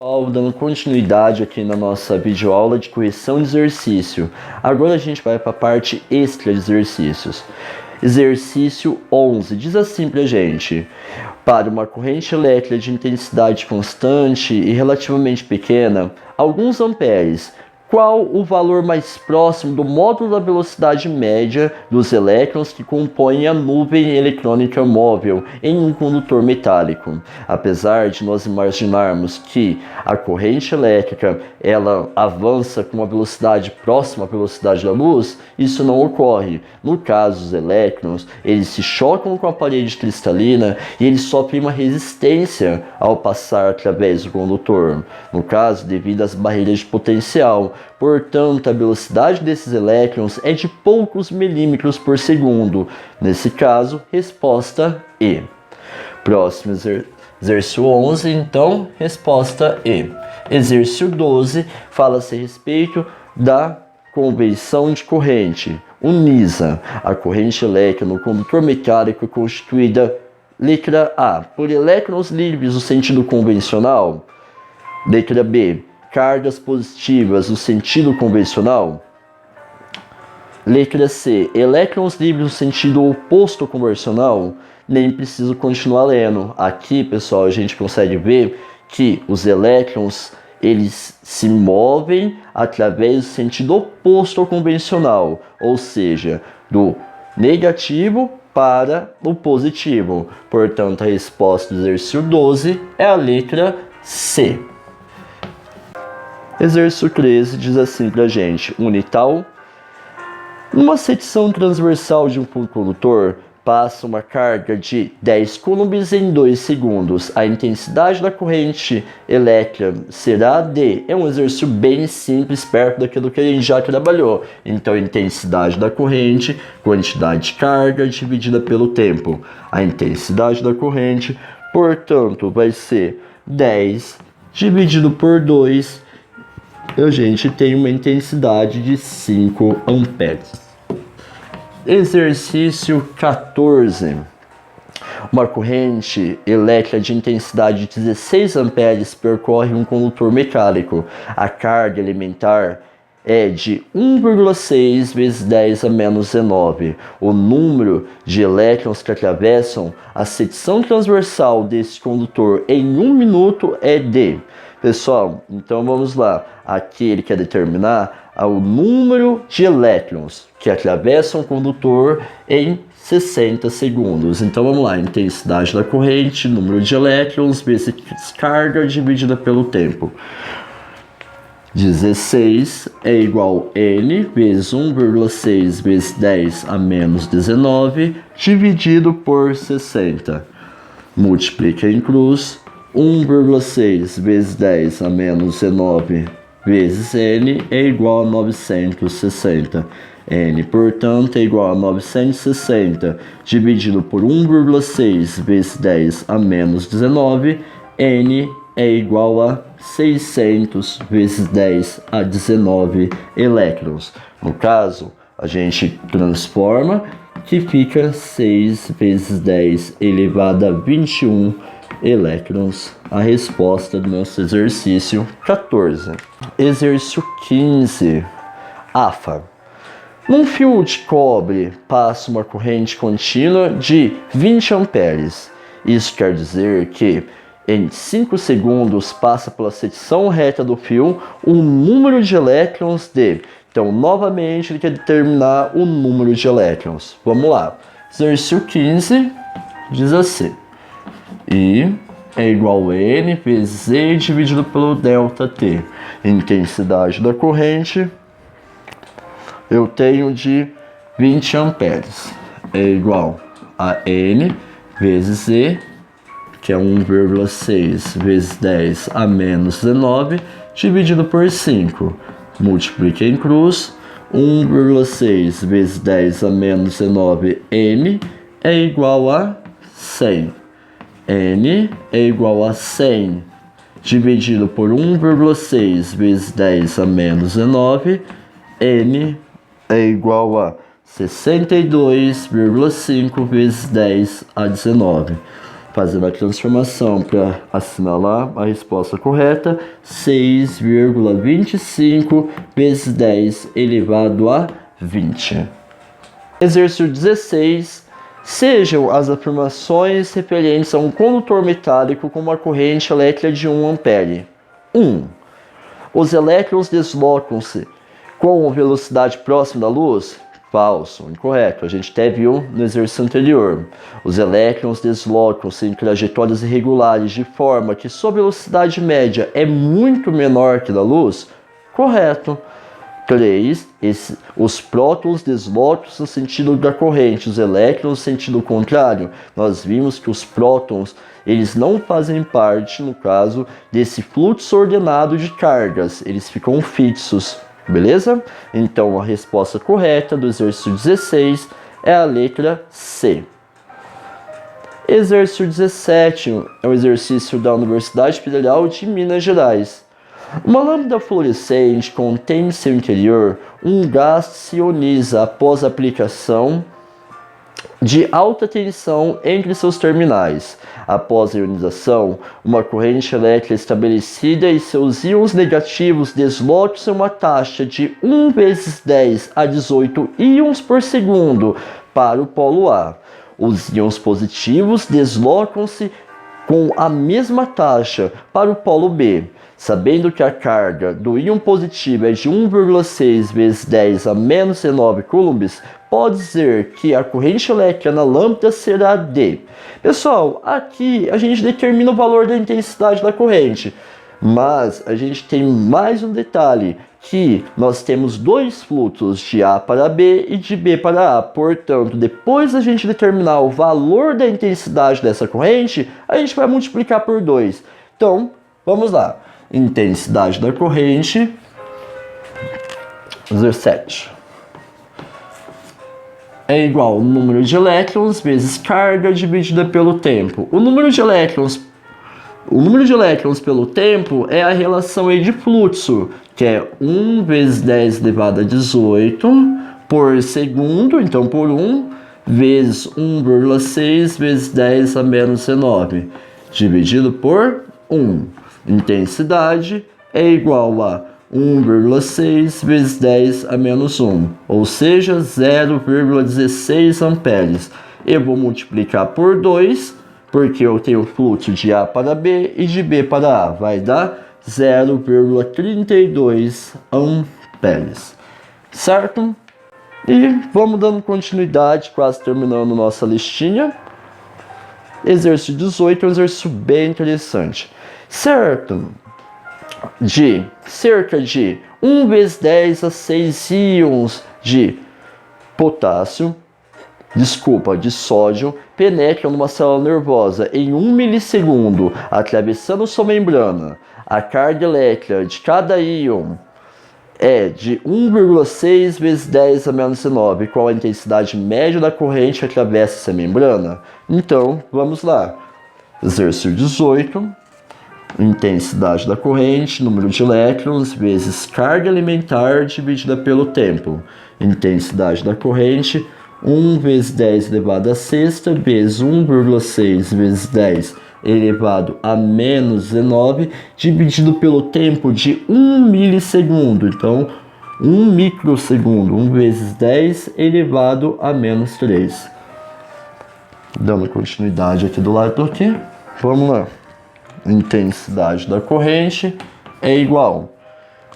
Dando continuidade aqui na nossa videoaula de correção de exercício. Agora a gente vai para a parte extra de exercícios. Exercício 11 diz assim pra gente: para uma corrente elétrica de intensidade constante e relativamente pequena, alguns amperes, qual o valor mais próximo do módulo da velocidade média dos elétrons que compõem a nuvem eletrônica móvel em um condutor metálico? Apesar de nós imaginarmos que a corrente elétrica ela avança com uma velocidade próxima à velocidade da luz, isso não ocorre. No caso, os elétrons eles se chocam com a parede cristalina e eles sofrem uma resistência ao passar através do condutor. No caso, devido às barreiras de potencial. Portanto, a velocidade desses elétrons é de poucos milímetros por segundo. Nesse caso, resposta E. Próximo exercício 11, então, resposta E. Exercício 12 fala-se a respeito da conversão de corrente. Unisa. A corrente elétrica no condutor metálico é constituída, letra A, por elétrons livres no sentido convencional. Letra B, cargas positivas no sentido convencional. Letra C, elétrons livres no sentido oposto ao convencional. Nem preciso continuar lendo. Aqui, pessoal, a gente consegue ver que os elétrons eles se movem através do sentido oposto ao convencional, ou seja, do negativo para o positivo. Portanto, a resposta do exercício 12 é a letra C. Exercício 13 diz assim pra gente: unital. Numa secção transversal de um condutor, passa uma carga de 10 coulombs em 2 segundos. A intensidade da corrente elétrica será D. É um exercício bem simples, perto daquilo que a gente já trabalhou. Então, a intensidade da corrente, quantidade de carga dividida pelo tempo. A intensidade da corrente, portanto, vai ser 10 dividido por 2. A gente tem uma intensidade de 5 amperes. Exercício 14. Uma corrente elétrica de intensidade de 16 amperes percorre um condutor metálico. A carga elementar é de 1,6 vezes 10 a menos 19. O número de elétrons que atravessam a secção transversal desse condutor em 1 minuto é D. Pessoal, então vamos lá. Aqui ele quer determinar o número de elétrons que atravessam o condutor em 60 segundos. Então vamos lá, intensidade da corrente, número de elétrons vezes carga dividida pelo tempo. 16 é igual a N vezes 1,6 vezes 10 a menos 19 dividido por 60. Multiplica em cruz. 1,6 vezes 10 a menos 19 vezes N é igual a 960. N, portanto, é igual a 960 dividido por 1,6 vezes 10 a menos 19. N é igual a 600 vezes 10 a 19 elétrons. No caso, a gente transforma, que fica 6 vezes 10 elevado a 21 elétrons. A resposta do nosso exercício 14. Exercício 15. AFA. Num fio de cobre passa uma corrente contínua de 20 amperes. Isso quer dizer que em 5 segundos passa pela secção reta do fio o número de elétrons de. Então, novamente, ele quer determinar o número de elétrons. Vamos lá. Exercício 15 diz assim: I é igual a N vezes E dividido pelo ΔT. Intensidade da corrente eu tenho de 20 amperes. É igual a N vezes E, que é 1,6 vezes 10 a menos 19, dividido por 5. Multiplica em cruz. 1,6 vezes 10 a menos 19, N, é igual a 100. N é igual a 100 dividido por 1,6 vezes 10 a menos 19. N é igual a 62,5 vezes 10 a 19. Fazendo a transformação para assinalar a resposta correta, 6,25 vezes 10 elevado a 20. Exercício 16. Sejam as afirmações referentes a um condutor metálico com uma corrente elétrica de 1 ampere. 1. Os elétrons deslocam-se com velocidade próxima da luz? Falso, incorreto. A gente até viu no exercício anterior. Os elétrons deslocam-se em trajetórias irregulares de forma que sua velocidade média é muito menor que a da luz? Correto. 3. Os prótons deslocam-se no sentido da corrente, os elétrons no sentido contrário. Nós vimos que os prótons, eles não fazem parte, no caso, desse fluxo ordenado de cargas. Eles ficam fixos. Beleza? Então a resposta correta do exercício 16 é a letra C. Exercício 17 é um exercício da Universidade Federal de Minas Gerais. Uma lâmpada fluorescente contém em seu interior um gás que se ioniza após a aplicação de alta tensão entre seus terminais. Após a ionização, uma corrente elétrica estabelecida e seus íons negativos deslocam-se a uma taxa de 1 vezes 10 a 18 íons por segundo para o polo A. Os íons positivos deslocam-se com a mesma taxa para o polo B. Sabendo que a carga do íon positivo é de 1,6 vezes 10 a menos 19 coulombs, pode dizer que a corrente elétrica na lâmpada será de... Pessoal, aqui a gente determina o valor da intensidade da corrente, mas a gente tem mais um detalhe, que nós temos dois fluxos de A para B e de B para A. Portanto, depois da gente determinar o valor da intensidade dessa corrente, a gente vai multiplicar por 2. Então, vamos lá. Intensidade da corrente, 17, é igual ao número de elétrons vezes carga dividida pelo tempo. O número de elétrons pelo tempo é a relação aí de fluxo, que é 1 vezes 10 elevado a 18 por segundo, então por 1, vezes 1,6 vezes 10 a menos 19, dividido por 1. Intensidade é igual a 1,6 vezes 10 a menos 1, ou seja, 0,16 amperes. Eu vou multiplicar por 2, porque eu tenho fluxo de A para B e de B para A. Vai dar 0,32 amperes. Certo? E vamos dando continuidade, quase terminando nossa listinha. Exercício 18 é um exercício bem interessante. Certo, de cerca de 1 vezes 10 a 6 íons de sódio penetram numa célula nervosa em 1 milissegundo, atravessando sua membrana. A carga elétrica de cada íon é de 1,6 vezes 10 a menos 19. Qual a intensidade média da corrente que atravessa essa membrana? Então, vamos lá. Exercício 18. Intensidade da corrente, número de elétrons, vezes carga elementar dividida pelo tempo. Intensidade da corrente, 1 vezes 10 elevado a sexta, vezes 1,6 vezes 10 elevado a menos 19, dividido pelo tempo de 1 milissegundo. Então, 1 microsegundo, 1 vezes 10 elevado a menos 3. Dando continuidade aqui do lado aqui, vamos lá. Intensidade da corrente é igual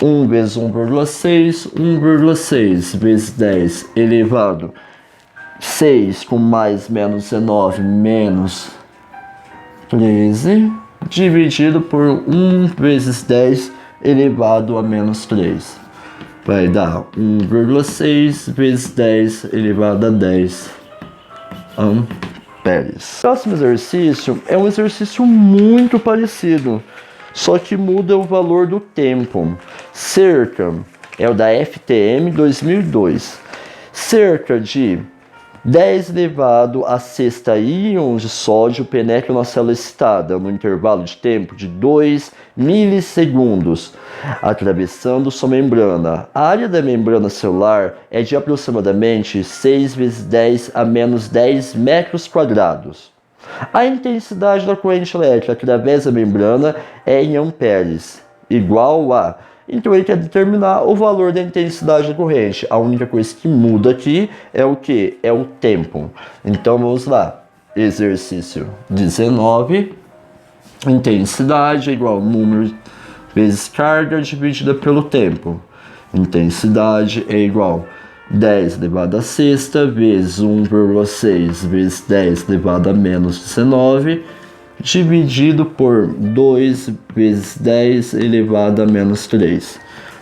a 1 vezes 1,6 vezes 10 elevado 6 com mais menos 19 menos 13 dividido por 1 vezes 10 elevado a menos 3. Vai dar 1,6 vezes 10 elevado a 10 amperes. Próximo exercício é um exercício muito parecido, só que muda o valor do tempo. É o da FTM 2002. Cerca de 10 elevado a sexta íons de sódio penetram na célula excitada no intervalo de tempo de 2 milissegundos, atravessando sua membrana. A área da membrana celular é de aproximadamente 6 vezes 10 a menos 10 metros quadrados. A intensidade da corrente elétrica através da membrana é em amperes, igual a... Então ele quer determinar o valor da intensidade da corrente. A única coisa que muda aqui é o que? É o tempo. Então vamos lá. Exercício 19. Intensidade é igual a número vezes carga dividida pelo tempo. Intensidade é igual a 10 elevado a sexta vezes 1,6 vezes 10 elevado a menos 19 dividido por 2 vezes 10 elevado a menos 3.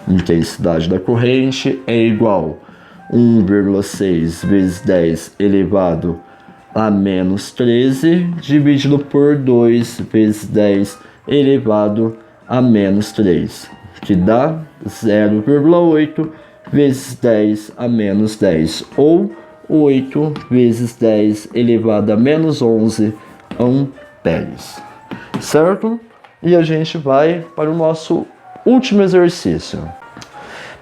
Intensidade da corrente é igual a 1,6 vezes 10 elevado a menos 13 dividido por 2 vezes 10 elevado a menos 3, que dá 0,8 vezes 10 a menos 10, ou 8 vezes 10 elevado a menos 11 amperes, certo? E a gente vai para o nosso último exercício.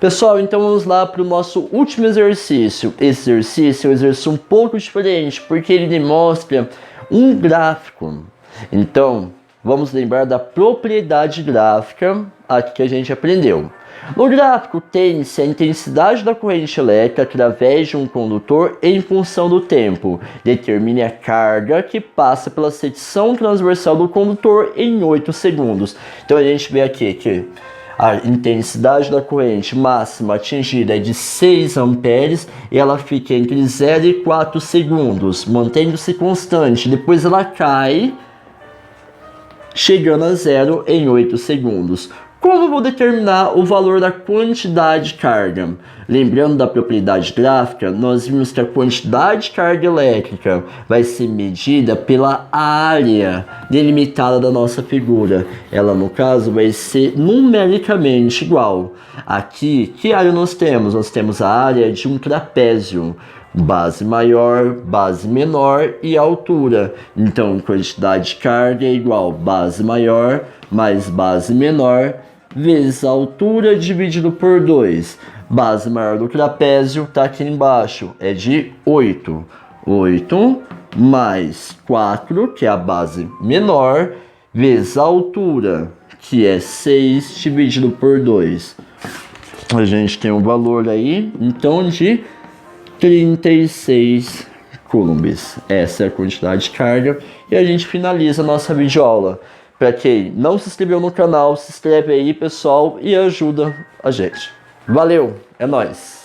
Pessoal, então vamos lá para o nosso último exercício. Esse exercício é um exercício um pouco diferente, porque ele demonstra um gráfico. Então, vamos lembrar da propriedade gráfica aqui que a gente aprendeu. No gráfico tem-se a intensidade da corrente elétrica através de um condutor em função do tempo. Determine a carga que passa pela secção transversal do condutor em 8 segundos. Então a gente vê aqui que a intensidade da corrente máxima atingida é de 6 amperes e ela fica entre 0 e 4 segundos, mantendo-se constante. Depois ela cai, chegando a 0 em 8 segundos. Como eu vou determinar o valor da quantidade de carga? Lembrando da propriedade gráfica, nós vimos que a quantidade de carga elétrica vai ser medida pela área delimitada da nossa figura. Ela, no caso, vai ser numericamente igual. Aqui, que área nós temos? Nós temos a área de um trapézio. Base maior, base menor e altura. Então, quantidade de carga é igual base maior mais base menor vezes a altura dividido por 2. Base maior do trapézio está aqui embaixo, é de 8. 8 mais 4, que é a base menor, vezes a altura, que é 6 dividido por 2. A gente tem um valor aí, então, de 36 coulombs. Essa é a quantidade de carga e a gente finaliza a nossa videoaula. Para quem não se inscreveu no canal, se inscreve aí, pessoal, e ajuda a gente. Valeu, é nóis!